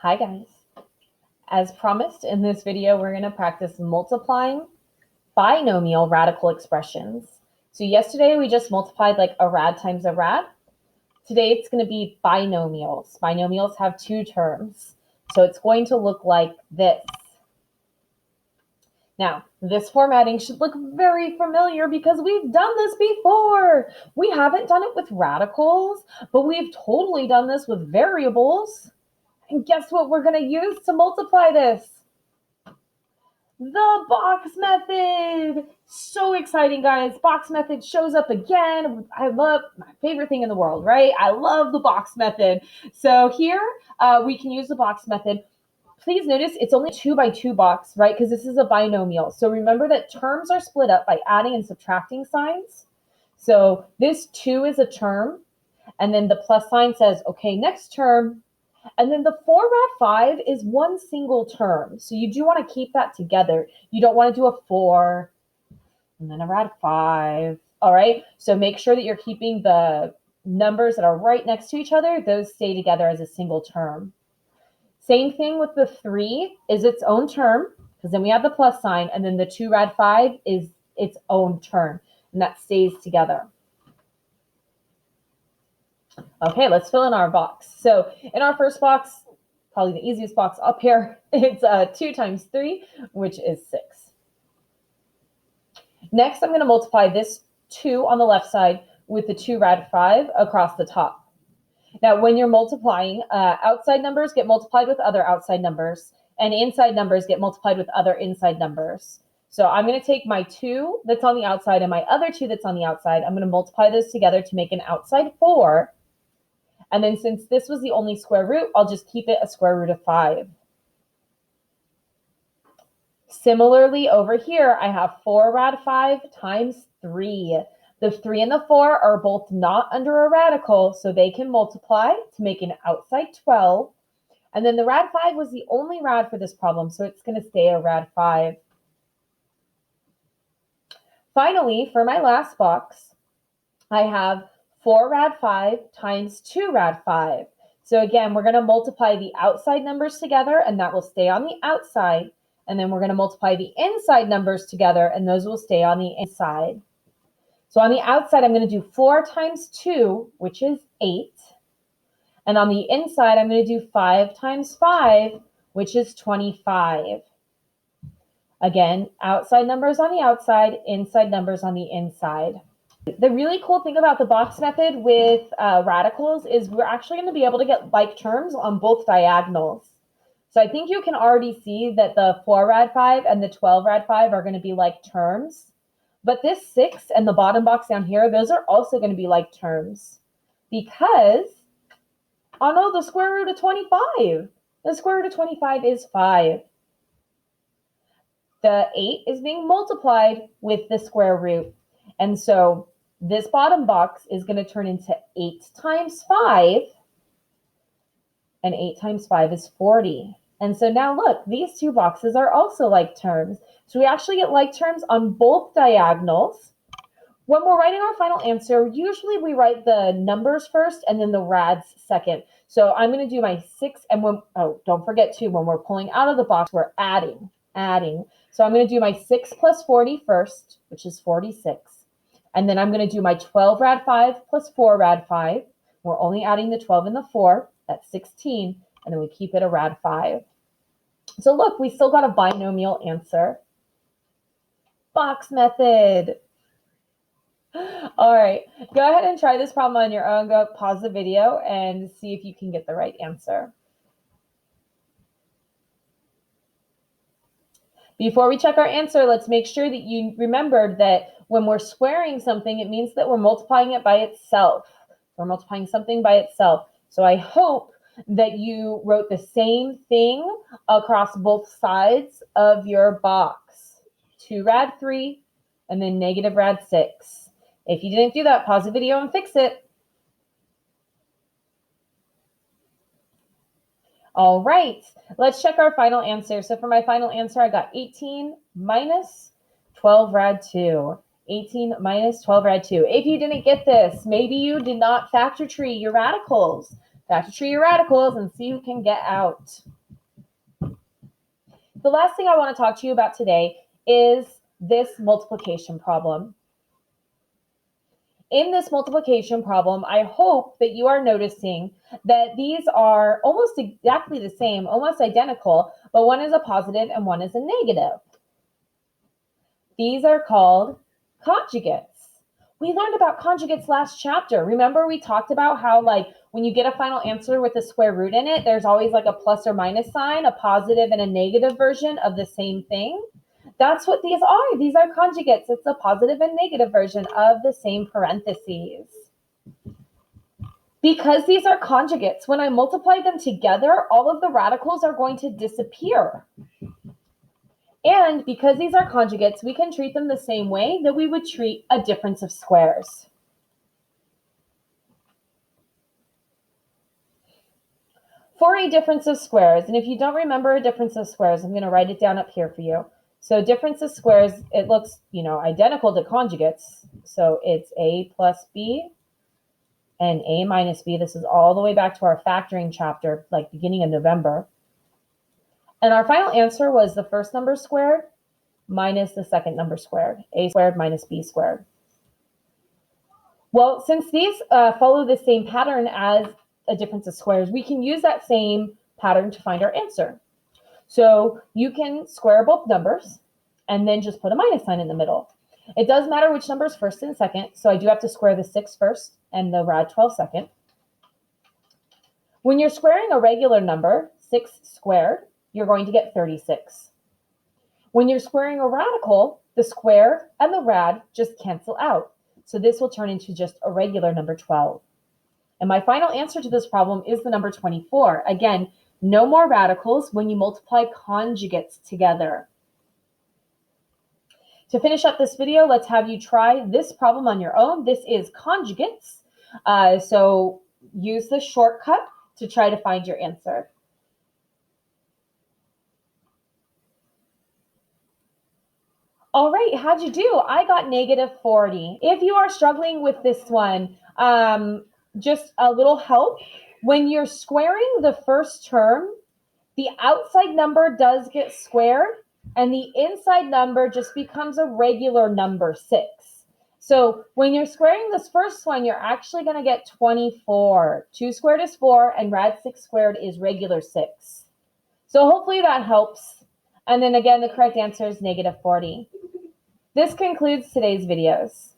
Hi guys. As promised in this video, we're going to practice multiplying binomial radical expressions. So yesterday we just multiplied like a rad times a rad. Today it's going to be binomials. Binomials have two terms. So it's going to look like this. Now, this formatting should look very familiar because we've done this before. We haven't done it with radicals, but we've totally done this with variables. And guess what we're going to use to multiply this? The box method. So exciting, guys. Box method shows up again. I love my favorite thing in the world, right? I love the box method. So here we can use the box method. Please notice it's only 2 by 2 box, right? Because this is a binomial. So remember that terms are split up by adding and subtracting signs. So this 2 is a term. And then the plus sign says, okay, next term. And then the 4 rad 5 is one single term. So you do want to keep that together. You don't want to do a 4 and then a rad 5. All right. So make sure that you're keeping the numbers that are right next to each other. Those stay together as a single term. Same thing with the 3 is its own term, because then we have the plus sign, and then the 2 rad 5 is its own term, and that stays together. Okay, let's fill in our box. So in our first box, probably the easiest box up here, it's 2 times 3, which is 6. Next, I'm going to multiply this 2 on the left side with the 2 rad 5 across the top. Now, when you're multiplying, outside numbers get multiplied with other outside numbers, and inside numbers get multiplied with other inside numbers. So I'm going to take my 2 that's on the outside and my other 2 that's on the outside. I'm going to multiply those together to make an outside 4. And then since this was the only square root, I'll just keep it a square root of 5. Similarly, over here, I have 4 rad 5 times 3. The 3 and the 4 are both not under a radical, so they can multiply to make an outside 12. And then the rad 5 was the only rad for this problem, so it's going to stay a rad 5. Finally, for my last box, I have 4 rad 5 times 2 rad 5. So again, we're going to multiply the outside numbers together, and that will stay on the outside. And then we're going to multiply the inside numbers together, and those will stay on the inside. So on the outside, I'm going to do 4 times 2, which is 8. And on the inside, I'm going to do 5 times 5, which is 25. Again, outside numbers on the outside, inside numbers on the inside. The really cool thing about the box method with radicals is we're actually going to be able to get like terms on both diagonals. So I think you can already see that the 4 rad 5 and the 12 rad 5 are going to be like terms. But this 6 and the bottom box down here, those are also going to be like terms. Because, oh no, the square root of 25. The square root of 25 is 5. The 8 is being multiplied with the square root. And so this bottom box is going to turn into 8 times 5. And 8 times 5 is 40. And so now look, these two boxes are also like terms. So we actually get like terms on both diagonals. When we're writing our final answer, usually we write the numbers first and then the rads second. So I'm going to do my 6, and don't forget too, when we're pulling out of the box, we're adding. So I'm going to do my 6 plus 40 first, which is 46. And then I'm going to do my 12 rad 5 plus 4 rad 5. We're only adding the 12 and the 4. That's 16. And then we keep it a rad 5. So look, we still got a binomial answer. Box method. All right, go ahead and try this problem on your own. Go pause the video and see if you can get the right answer. Before we check our answer, let's make sure that you remembered that when we're squaring something, it means that we're multiplying it by itself. We're multiplying something by itself. So I hope that you wrote the same thing across both sides of your box. 2 rad 3 and then negative rad 6. If you didn't do that, pause the video and fix it. All right, let's check our final answer. So for my final answer, I got 18 minus 12 rad 2. 18 minus 12 rad 2. If you didn't get this, maybe you did not factor tree your radicals. Back to treat your radicals and see who can get out. The last thing I want to talk to you about today is this multiplication problem. In this multiplication problem, I hope that you are noticing that these are almost exactly the same, almost identical, but one is a positive and one is a negative. These are called conjugates. We learned about conjugates last chapter. Remember, we talked about how, like, when you get a final answer with a square root in it, there's always like a plus or minus sign, a positive and a negative version of the same thing. That's what these are. These are conjugates. It's a positive and negative version of the same parentheses. Because these are conjugates, when I multiply them together, all of the radicals are going to disappear. And because these are conjugates, we can treat them the same way that we would treat a difference of squares. For a difference of squares, and if you don't remember a difference of squares, I'm going to write it down up here for you. So difference of squares, it looks, identical to conjugates. So it's a plus b and a minus b. This is all the way back to our factoring chapter, like beginning of November. And our final answer was the first number squared minus the second number squared, a squared minus b squared. Well, since these follow the same pattern as a difference of squares, we can use that same pattern to find our answer. So you can square both numbers and then just put a minus sign in the middle. It does matter which number is first and second, so I do have to square the 6 first and the rad 12 second. When you're squaring a regular number, 6 squared, you're going to get 36. When you're squaring a radical, the square and the rad just cancel out. So this will turn into just a regular number 12. And my final answer to this problem is the number 24. Again, no more radicals when you multiply conjugates together. To finish up this video, let's have you try this problem on your own. This is conjugates. So use the shortcut to try to find your answer. All right, how'd you do? I got negative 40. If you are struggling with this one, just a little help. When you're squaring the first term, the outside number does get squared, and the inside number just becomes a regular number 6. So when you're squaring this first one, you're actually going to get 24. 2 squared is 4, and rad 6 squared is regular 6. So hopefully that helps. And then again, the correct answer is negative 40. This concludes today's videos.